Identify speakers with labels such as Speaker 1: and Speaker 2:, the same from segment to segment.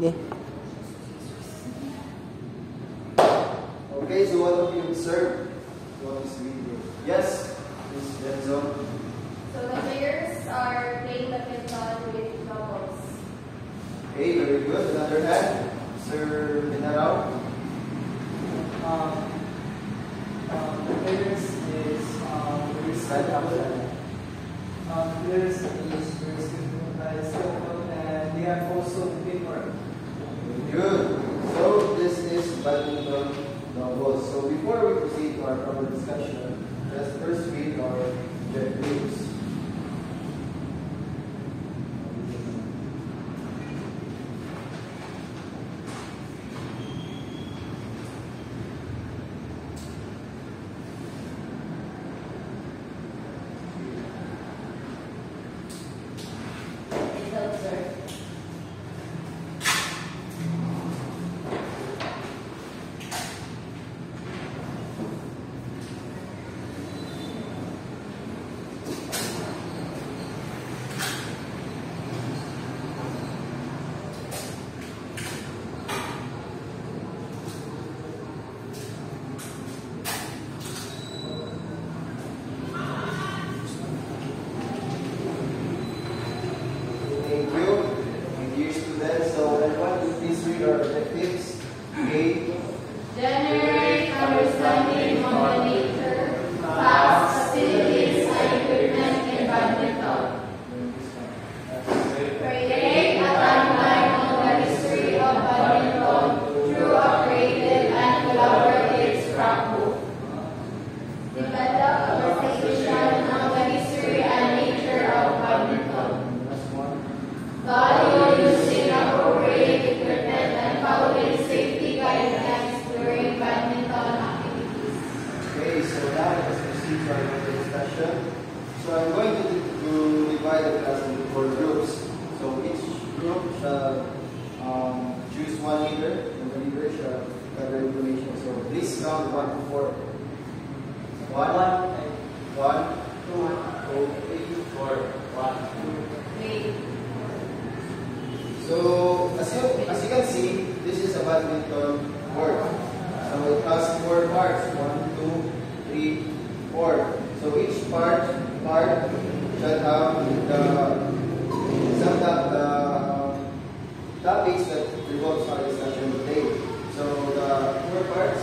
Speaker 1: Okay.
Speaker 2: Okay, so what of you observe? What is video? Yes, Ms. Benzo.
Speaker 3: So the players are playing badminton with doubles.
Speaker 2: Okay, very good. Another hand, Sir Benarao.
Speaker 4: The players is very skillful and they have also teamwork.
Speaker 2: Good. So this is badminton doubles. So before we proceed to our proper discussion, let's first read our objectives.
Speaker 3: It's observed.
Speaker 2: Thank you. And dear students, so everyone, will please read our objectives. Okay.
Speaker 3: Generate understanding on the nature, facts, facilities, and equipment in badminton. Create a timeline on the history of badminton through a creative and collaborative scrapbook. Develop a presentation on the history and nature of badminton.
Speaker 2: Last one.
Speaker 3: Value using appropriate equipment and following safety guidelines during badminton activities.
Speaker 2: Okay, so now let us proceed to our further discussion. So I'm going to divide the class into 4 groups. So each group shall choose one leader, and the leader shall gather information. So please count 1 to 4. 1, 1, 2, 3, 4, 1, 2. So as you can see, this is a badminton court. So it has 4 parts. 1, 2, 3, 4. So each part shall have the topics that revolves our discussion today. So the 4 parts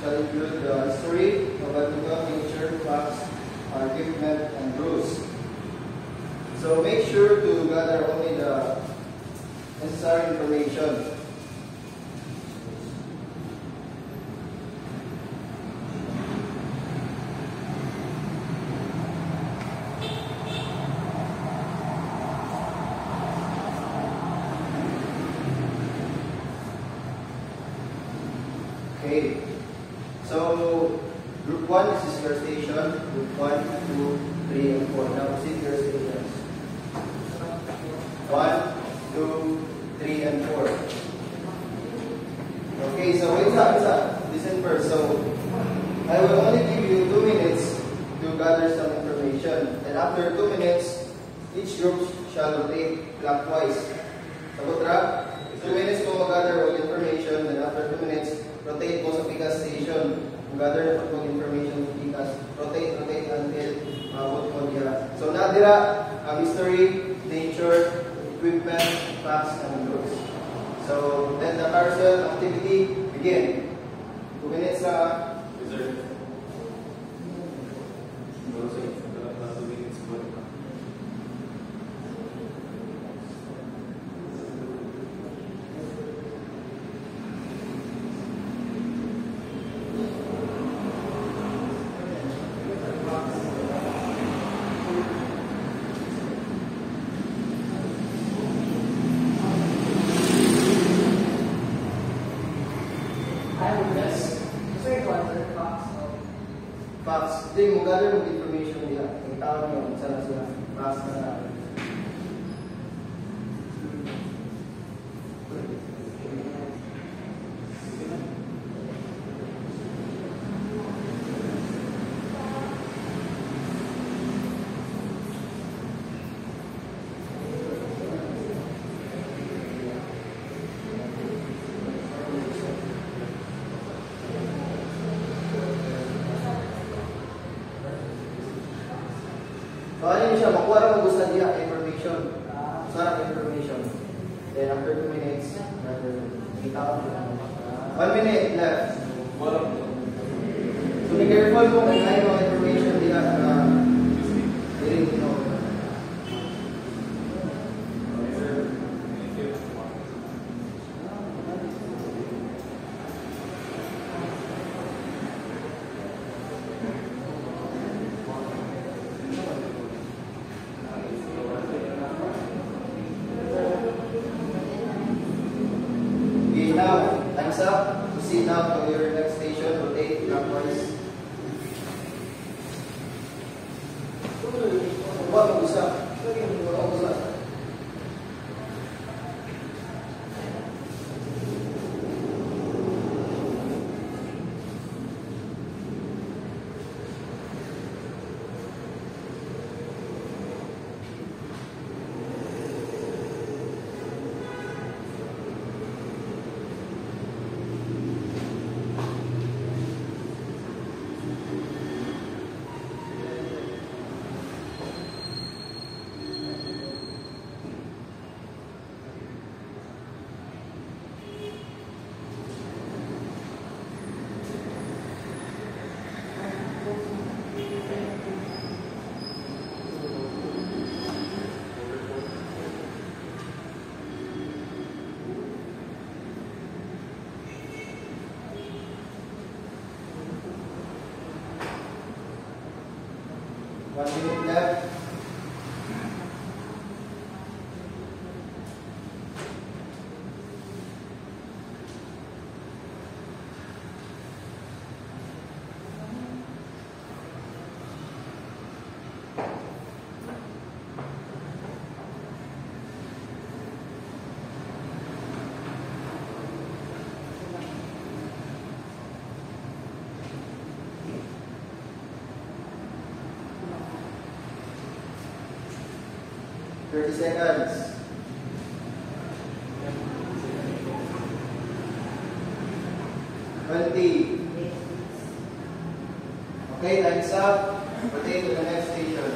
Speaker 2: shall include the history of badminton, nature, facts, equipment, and rules. So make sure to gather only the necessary information. Okay. So group 1, this is your station. Group 1, 2, 3, and 4. Now proceed your stations. 1, 2, 3, and 4. Okay, so wait up. Listen first. So I will only give you 2 minutes to gather some information. And after 2 minutes, each group shall rotate clockwise. Sabutra, 2 minutes ko mag-gather all information. And after 2 minutes, rotate mo sa PCAS station. Gather na information sa PCAS. Rotate until maabot mo diya. So nadira ang history, nature, equipment, facts, and rules. So then the carousel activity begin. 2 minutes na. Reserve. Facts. Hindi mo gather mo information nila. Ang tao nyo, sana sila. Facts na siya, makuha na magustuhan niya information. Sarap information. Then after 2 minutes, kita ko. 1 minute left. So be careful kung may mga information niya na hindi know. Now, time's up. Proceed now to your next station. Rotate clockwise. Huwag mag-usap. Huwag mag-usap. One minute left. Thirty seconds. Twenty. Okay, time's up. Rotate to the next station.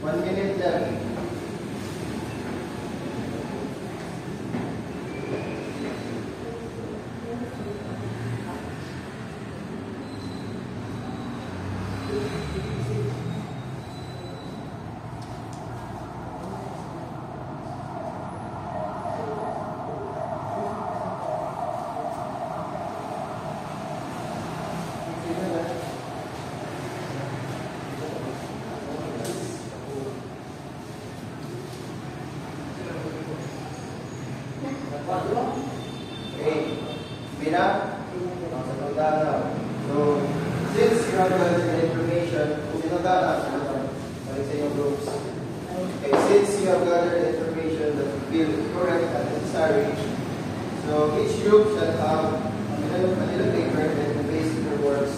Speaker 2: One minute left. Okay, Bina, so since you have the information, okay, since you have gathered information that you feel correct and necessary, so each group shall have a little paper that will base your words.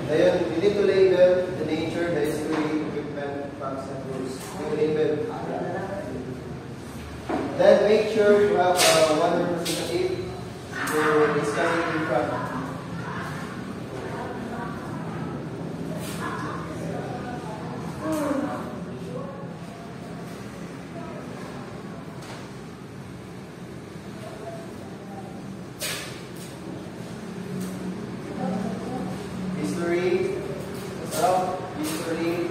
Speaker 2: Then you need to label the nature, the history, equipment, facts, and rules. You label. Then make sure you have one representative to discuss it in front history,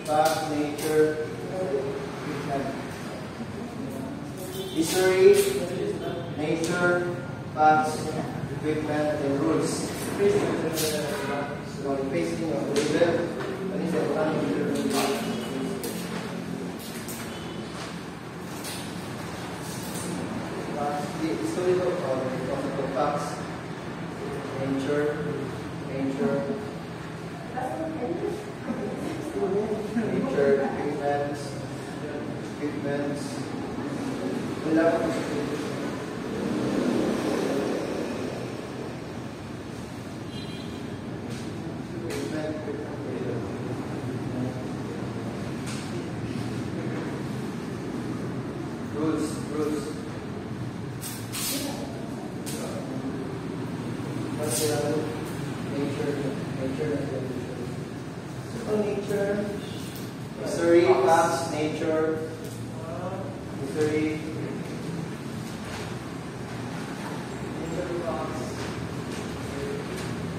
Speaker 2: facts, nature, history, nature, facts, equipment, and rules. So, facing of the river, what is the the history of facts, nature, nature, equipments, wala po. Rules. What's the nature, so nature, history, facts, nature,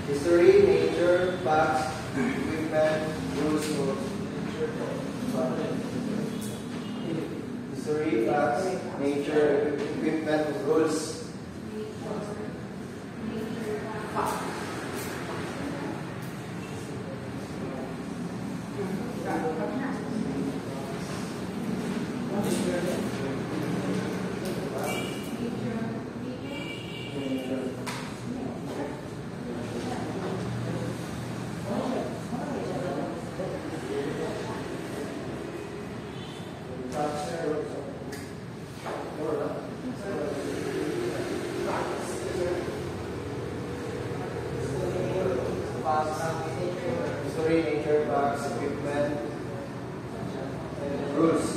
Speaker 2: history, nature, facts, equipment, rules, history, facts, nature, equipment, rules. History, nature, facts, equipment, and rules.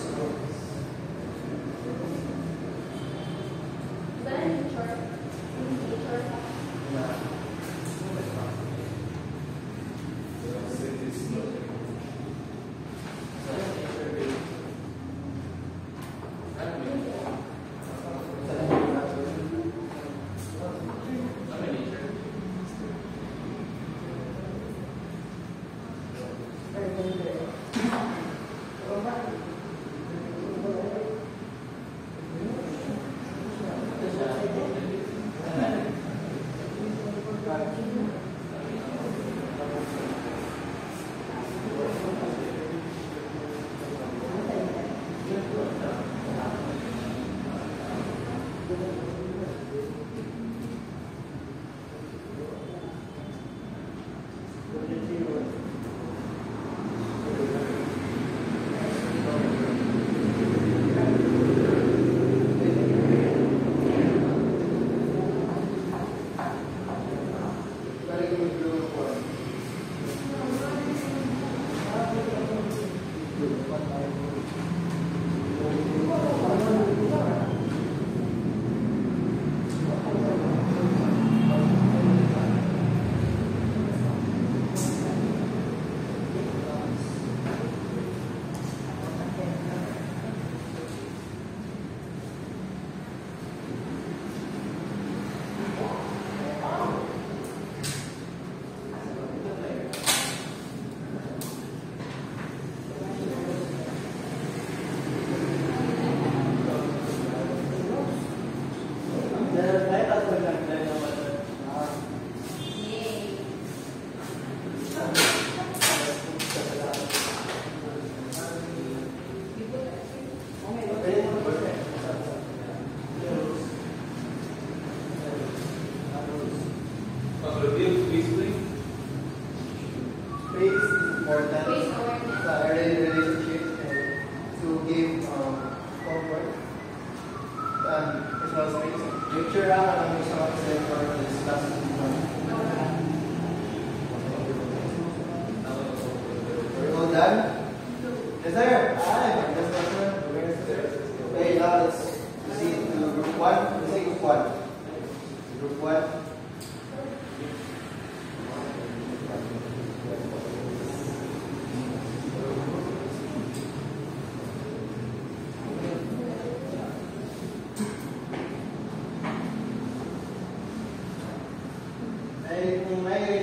Speaker 2: Kung may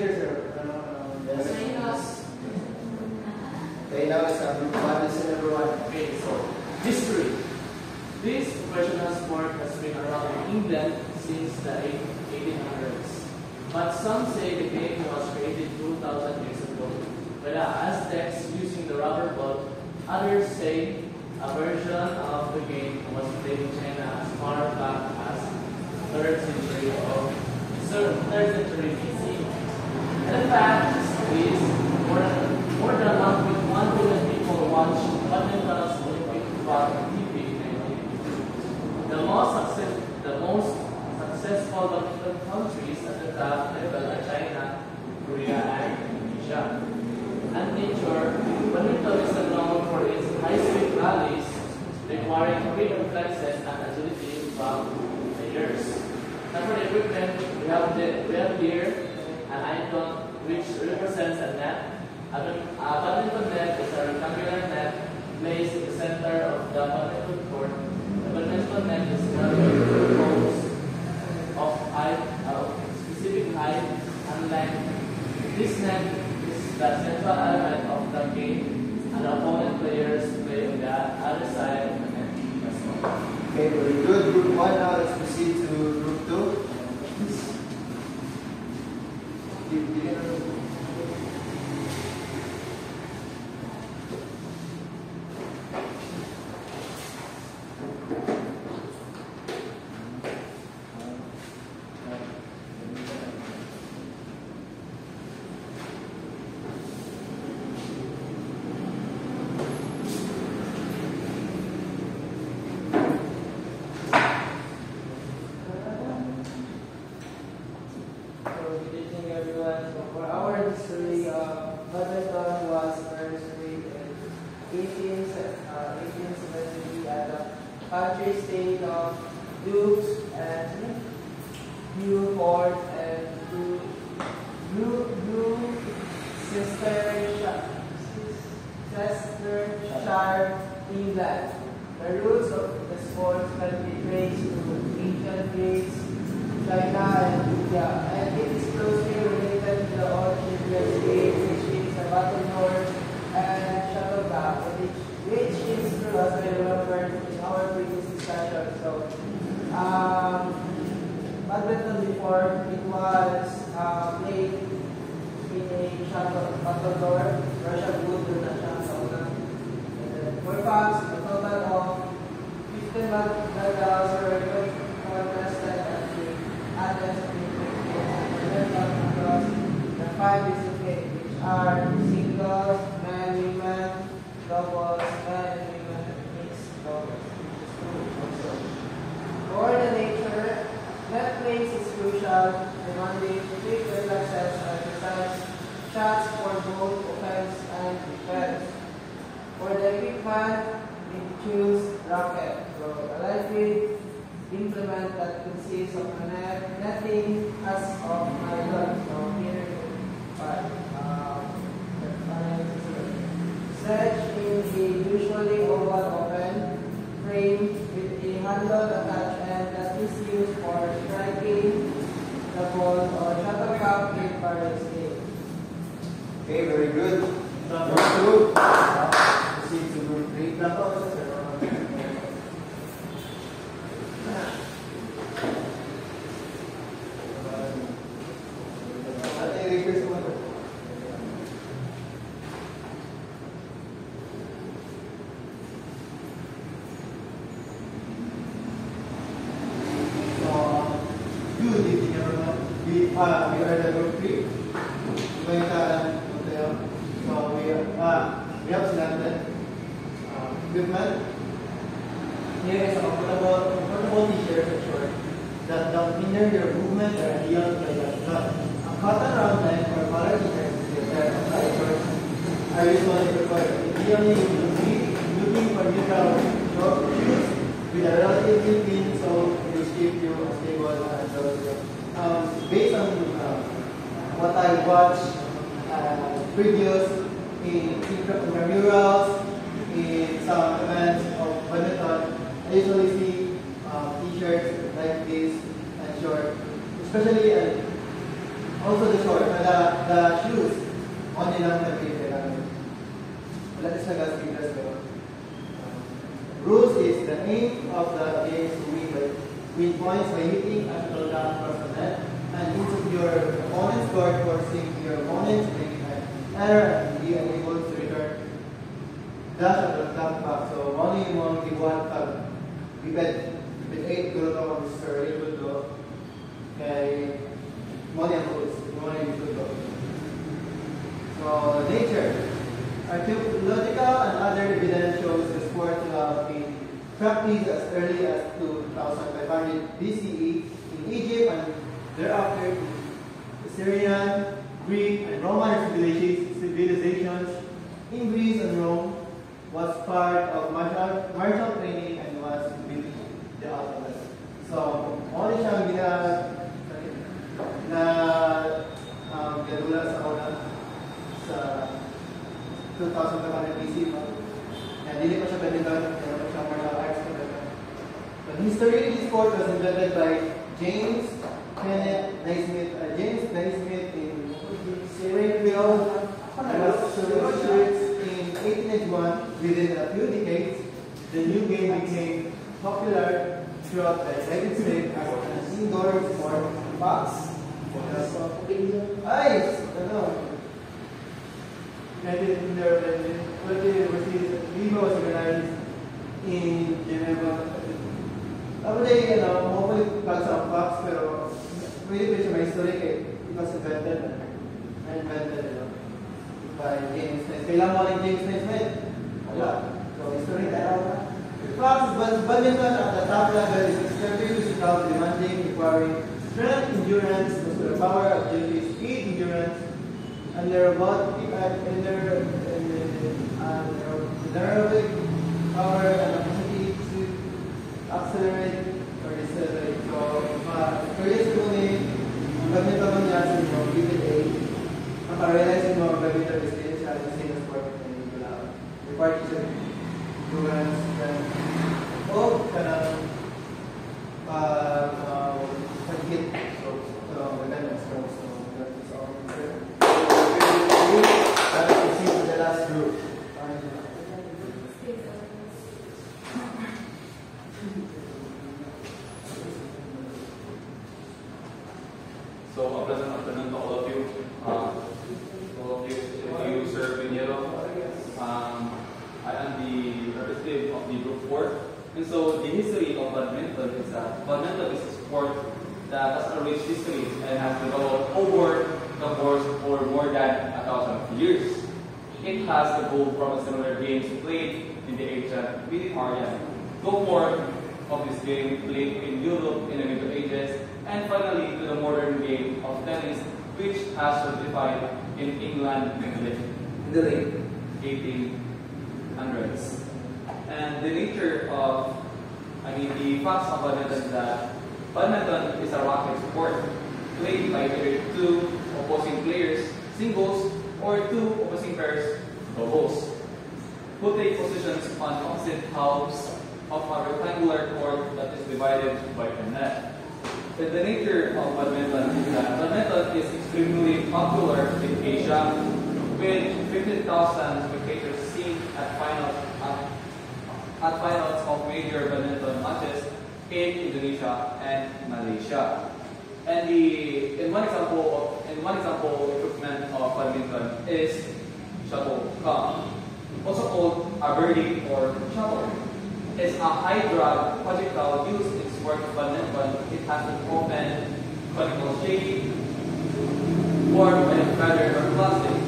Speaker 1: England since the 1800s. But some say the game was created 2,000 years ago by the Aztecs using the rubber ball. Others say a version of the game was played in China as far back as 3rd century BC. And the fact is, more than 1.1 billion people watch badminton's Olympic on TV in 1982. The most successful badminton countries at the top level are China, Korea, and Indonesia. And nature, badminton is known for its high-speed rallies, requiring quick reflexes and agility from players. And for the equipment, we have here an icon which represents a net. A badminton net is a rectangular net placed in the center of the badminton court. The badminton net is composed of specific height and length. This net is the central element of the game, and the opponent players play on the other side of the net.
Speaker 2: Okay, very good. Group 1, now let's proceed to Group 2.
Speaker 4: Badminton was first created in 1873 at the country state of Dukes and Newport and Leicestershire, England. The roots of the sport can be traced to ancient Greece, China, and India, and it is closely related to the old Indian game, which is a battlefield and shuttlecock, which is true as I remember in our previous discussion. So, badminton before it was played in a battlefield, Russian wood to the shuttle. For facts, a total of 15 medals were contested at the Athens Olympic Games across the 5 disciplines, which are singles, men, women, doubles, men and women, and mixed doubles. Coordinator, net place is crucial, demanding quick reflexes and precise shots for both offense and defense. For the equipment, we choose racket. So a lightweight implement that consists of a netting as of nylon. So here, stretch in a usually oval open frame with a handle attached, and that is used for striking the ball or shuttlecock with various games.
Speaker 2: Okay, very good. Group 2. Proceed to Group 3. We are the Group 3. So we have selected equipment. Here is a comfortable t-shirt in short that don't hinder your movement or ideal play the shot. A cotton round neck or collar t-shirt with a pair of light shorts are usually preferred. Ideally, you will be looking for neutral short shoes with a relatively thin sole which keep you stable and relative. Based on what I watched previews in intramurals, in some events of badminton, I usually see t-shirts like this and short, especially also the short, the shoes only lang na pinag wala is nag-stickers pero rules is the aim of the game is to win by
Speaker 5: win points by hitting a shuttle down across the net, and each of your opponent's scored forcing your opponent to make an error and be unable to return the shuttle back. So, only yung gibuhat pag bibet 8 gulot ako Mr. Able to kay money ang rules. Money ang rules. So, nature. Archaeological and other evidence shows the sport to have been practiced as early as 2500 BCE in Egypt and thereafter in Syrian, Greek, and Roman civilizations. In Greece and Rome was part of martial training and was built the alphabet. So, all siyang ginagula sa una sa 2500 BC. And hindi pa siya pwede gawin, pero pa siya martial arts. But history, this sport was invented by James Naismith in Springfield, Massachusetts in 1881. Within a few decades, the new game became popular throughout the United States as an indoor sport. Fox. Ay! Ano? Viva was organized in Geneva. Ako day, mabalik pag sa Fox, pero pwede pa siya may history kay it was invented by James Naismith. Kailan mo rin James Naismith? Wala. So, history tayo na. Fox badminton at the top level is extremely physical, demanding, requiring strength, endurance, muscular power, agility, speed, endurance, and aerobic power and ability to accelerate or decelerate. So, curious ko ni badminton mo niya sa mga given age, makarealize yung mga badminton is still siya the same sport and required to endurance and kanang pag-hit. So, maganda strokes. So, that is all. Let's proceed to the last group.
Speaker 6: So, a pleasant afternoon to all of you. If you serve in yellow, I am the representative of the group 4. And so, the history of badminton is that badminton is a sport that has a rich history and has developed over the course for more than 1,000 years. It has evolved from a similar games played in the ancient Mediterranean to form of this game played in Europe in the Middle Ages, and finally to the modern game of tennis, which has solidified in England in the late 1800s. And the nature of, the facts of badminton is that badminton is a racket sport played by either two opposing players, singles, or two opposing pairs, doubles, who take positions on opposite halves of a rectangular court that is divided by a net. And the nature of badminton is that badminton is extremely popular in Asia, with 15,000 spectators seen at finals of major badminton matches in Indonesia and Malaysia. And in one example equipment of badminton is shuttlecock, also called a birdie or shuttle. It's a high drag projectile used in sport of badminton. It has an open conical shape formed by a feather or plastic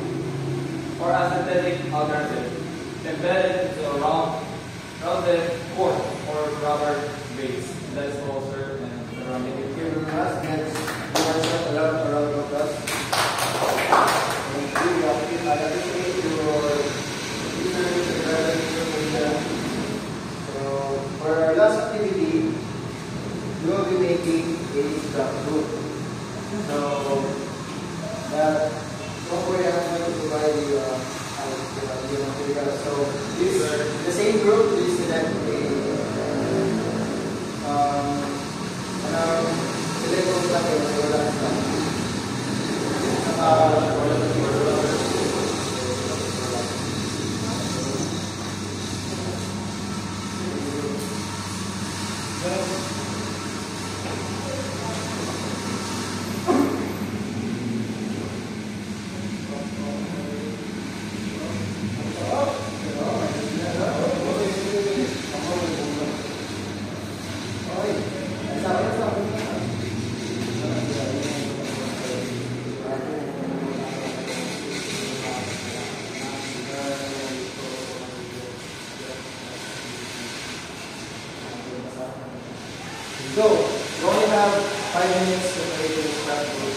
Speaker 6: or a synthetic alternative embedded into a rounded court or rubber base. That is closer and around it.
Speaker 2: Here we must get a lot around of us. And we appreciate your research and information. So, for our last activity, we will be making a scrap book. So, don't worry, I'm going to provide you material. So, this the same group is select select ko lang kayo sa wala Go. You only have 5 minutes to create this scrapbook.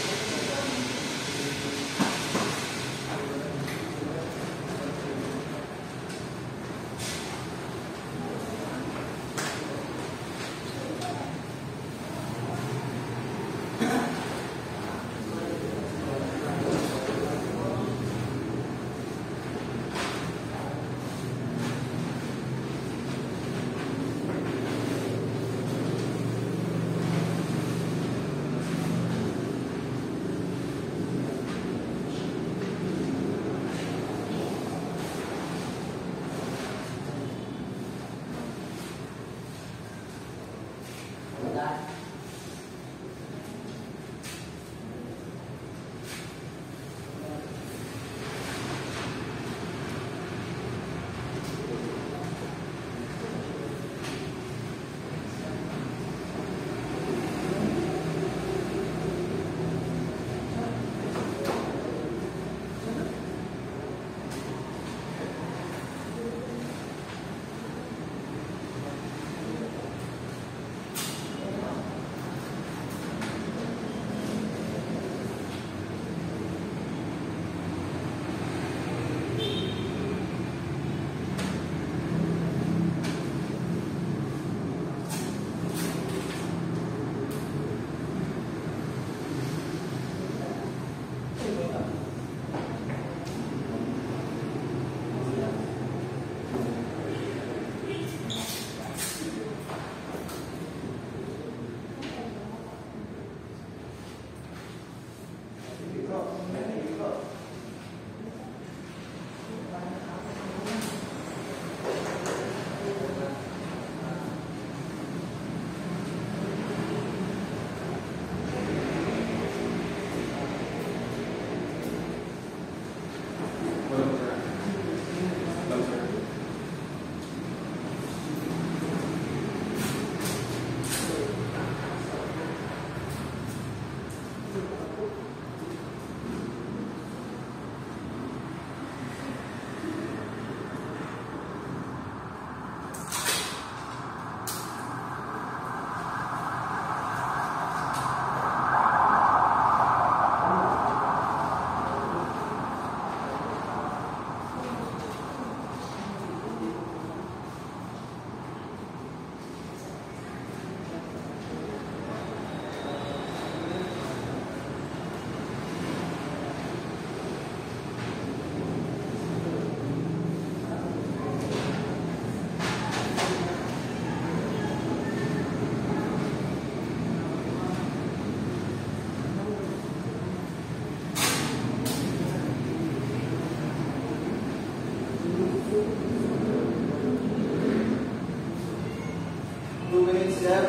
Speaker 2: Step.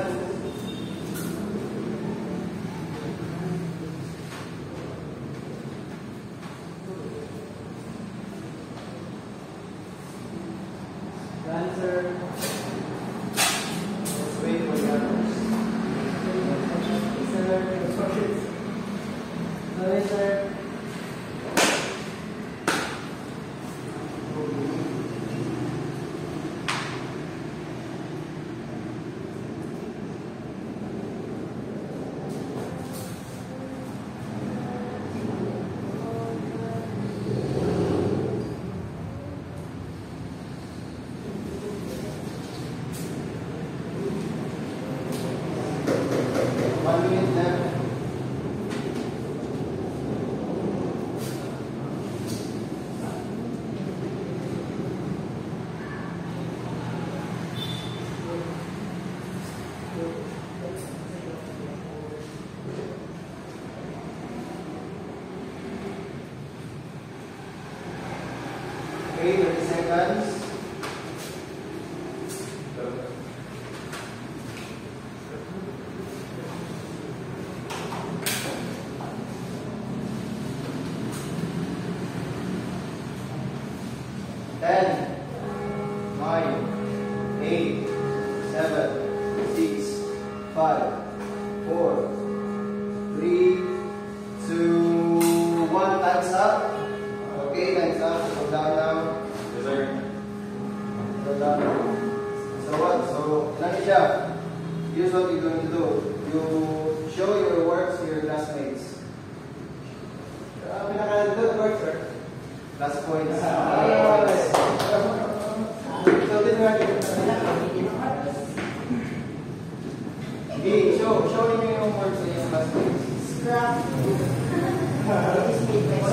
Speaker 4: Dancer.
Speaker 2: Let's wait for the others.
Speaker 4: Dancer.
Speaker 2: One minute left. Okay, 30 seconds. Ten, 9, 8, 7, 6, 5, 4, 3, 2, 1. Time's up. Okay, time's up. Slow down now.
Speaker 6: Yes, sir.
Speaker 2: Slow down now. So what? So, ilan siya? here's what you're going to do. You show your works to your classmates.
Speaker 5: Pinaka-good work, sir.
Speaker 2: Last points.
Speaker 5: So this one, show me your homework sa iyong classmates.
Speaker 3: Scrap.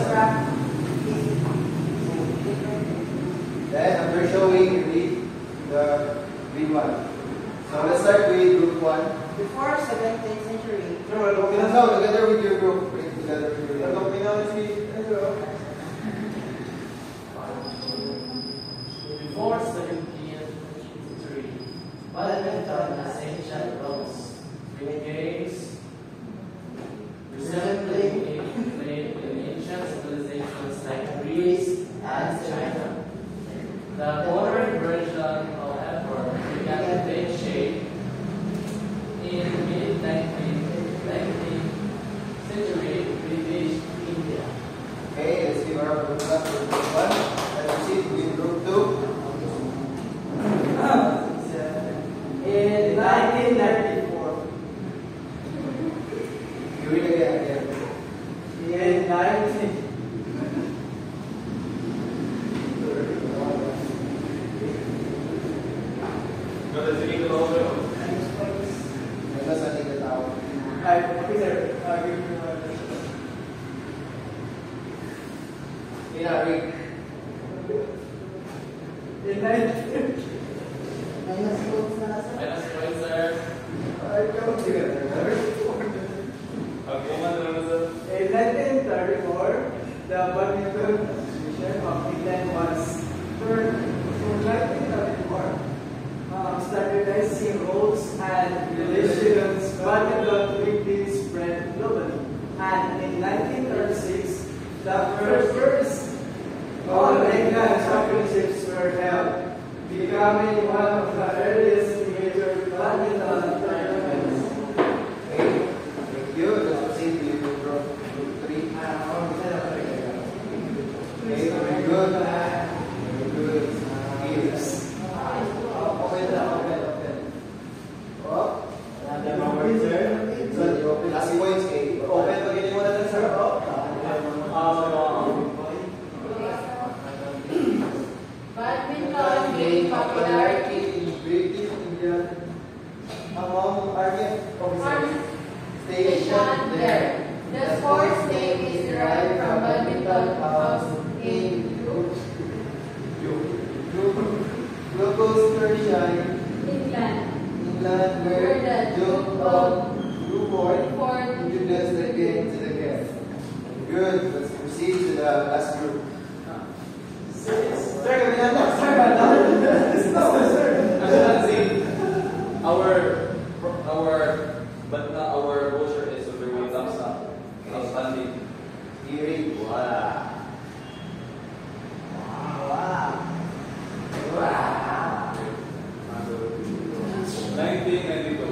Speaker 3: Scrap.
Speaker 2: Then after showing, you read one. So let's start with group 1.
Speaker 4: Before 17th century,
Speaker 2: No, together with your group. Read together with your group.
Speaker 1: Before 17th century, badminton has ancient rules, with games resembling played in ancient civilizations like Greece and China. The modern version, however, began to take shape in mid-19th century British India.
Speaker 2: Okay, let's give our group class for group 1. Let's proceed with group 2.
Speaker 4: in 1994,
Speaker 2: You read again.
Speaker 4: in 19...
Speaker 6: Brother, sige ko ako.
Speaker 2: Ito sa tingin tao.
Speaker 4: Okay, sir.
Speaker 2: Read.
Speaker 4: In 19...
Speaker 3: Minus points na lang, sir.
Speaker 1: Minus points, sir.
Speaker 6: Pag-uman na naman sa...
Speaker 4: In 1934, the Badminton Association of England was formed in 1934. Standardizing rules and regulations, badminton quickly spread globally. And in 1936, the first All England Championships were held, becoming one of the earliest major badminton tournaments.
Speaker 2: Okay, thank you. Let's proceed with group 3. Okay, very good. Very good. Yes. Last points, okay.
Speaker 3: Badminton gained popularity
Speaker 2: in British India among Aryan officers
Speaker 3: station
Speaker 2: stationed
Speaker 3: there. The sport's name is derived from badminton house in
Speaker 2: Gloucestershire,
Speaker 3: England.
Speaker 2: England, where the Duke of Newport introduced the game to the guests. Good. Let's proceed to the last group.
Speaker 6: Our brochure is very outstanding.
Speaker 2: Eerie.
Speaker 6: Wow. 1992.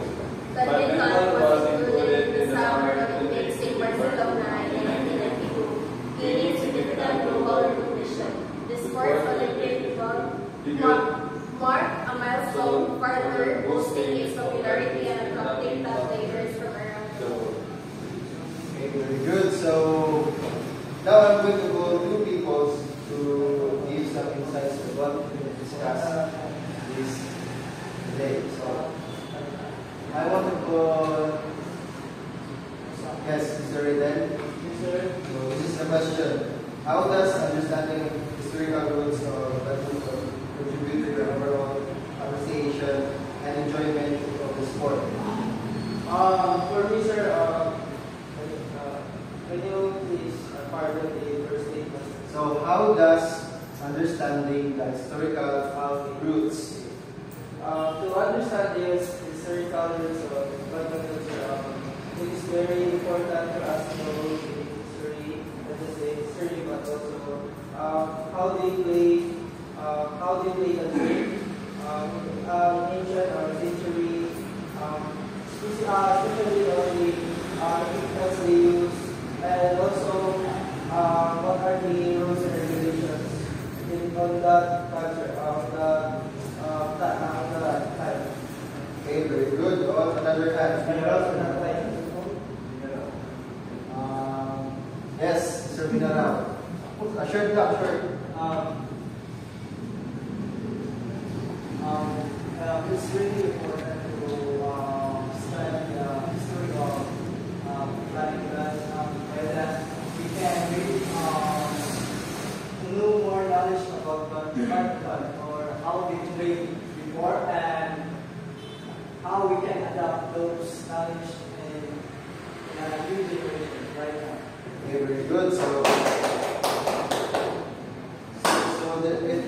Speaker 3: Badminton was included in the Summer Olympics in Barcelona in 1992, gaining significant global recognition. The Sports Olympic marked a milestone, further boosting its popularity and attracting top players from around the world.
Speaker 2: Okay, very good. So now I'm going to go through people to give some insights to what we're going to discuss this today. So I want to go. Yes, Mr. Reden. So this is the question: how does understanding historical roots of badminton contribute to your overall appreciation and enjoyment of the sport?
Speaker 4: For me, sir, can you please pardon the first statement?
Speaker 2: So how does understanding the historical roots?
Speaker 4: To understand this historical roots of badminton, it is very important for us to know the history, not just the history, but also how they play the game, ancient or century, especially the equipments they use, and also what are the rules and regulations on that culture, of the time.
Speaker 2: Okay, very good. Another Shirt lang, shirt.
Speaker 4: It's really important to study the history of flying glass. By that, we can really know more knowledge about Batman or how we trained before and how we can adapt those knowledge in a new generation right now.
Speaker 2: Okay, very good.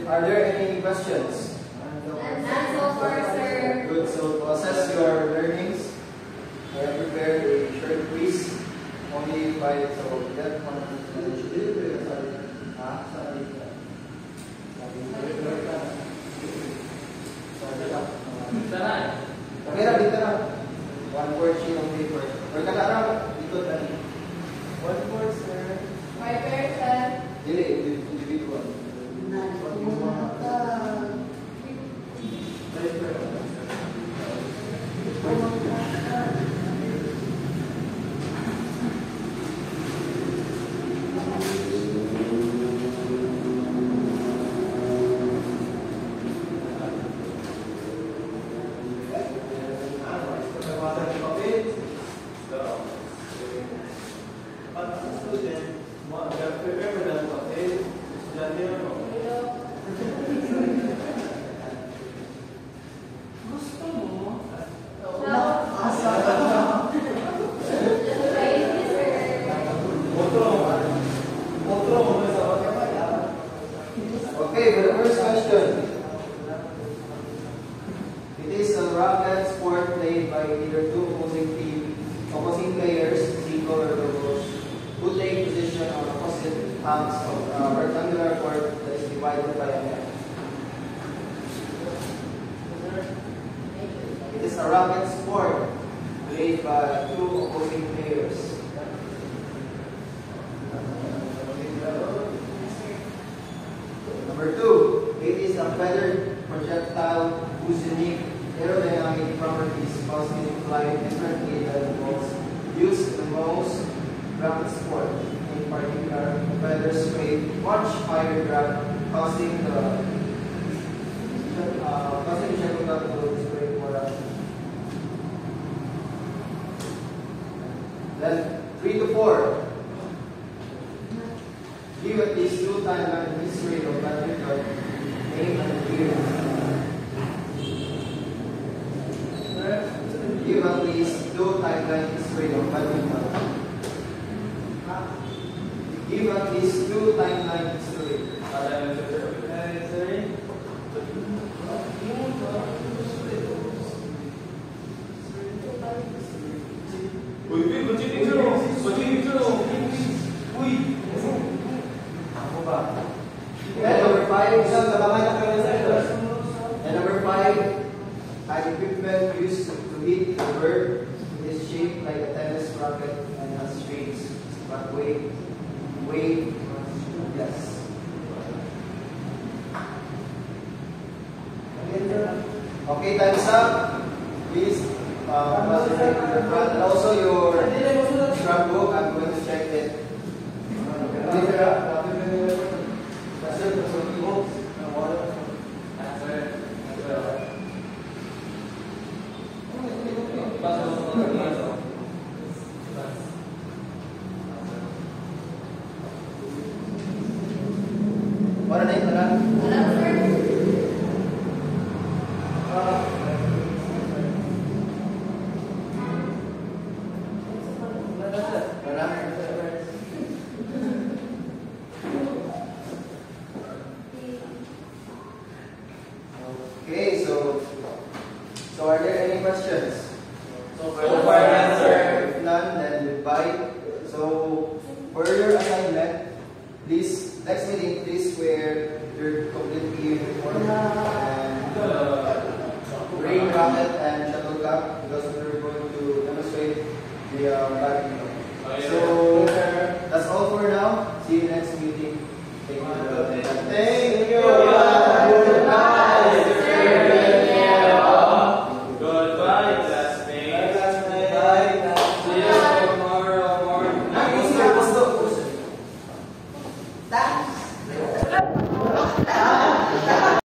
Speaker 2: Are there any questions?
Speaker 3: And so far, sir.
Speaker 2: Good. So to assess your learnings, I have prepared a short quiz. Only by so that one.
Speaker 1: Sanay.
Speaker 2: Okay na, dito na. 1/4 sheet of paper. Or kalarang, dito na.
Speaker 4: 1/4, sir.
Speaker 3: My person.
Speaker 2: Dili, individual.
Speaker 1: Gusto mo?
Speaker 2: Okay, for the first question. It is a racket sport played by either two opposing players, single or doubles, who take position on opposite halves of a rectangular court that is divided by a net. It is a racket sport played by two opposing players. Number 2, it is a feathered projectile whose unique aerodynamic properties cause it to fly differently than balls used in most ground sport. In particular, feathers create much higher drag, causing the shuttlecock to spray more rapidly. Then 3 to 4. Give at least 2 timelines history of badminton, name and year. Give at least 2 timelines history of badminton. Give at least 2 timelines history. And number 5, an equipment used to hit the bird. It is shaped like a tennis racket and has strings, but weight, yes. Okay, time's up. Please, concentrate on the front and also your scrapbook. I'm going to check it. What are they? Okay, so are there any questions?
Speaker 1: So far, answer.
Speaker 2: If none, then goodbye. So for your assignment, please next meeting, please wear your complete uniform and rain racket and shuttlecock because we're going to demonstrate the badminton. So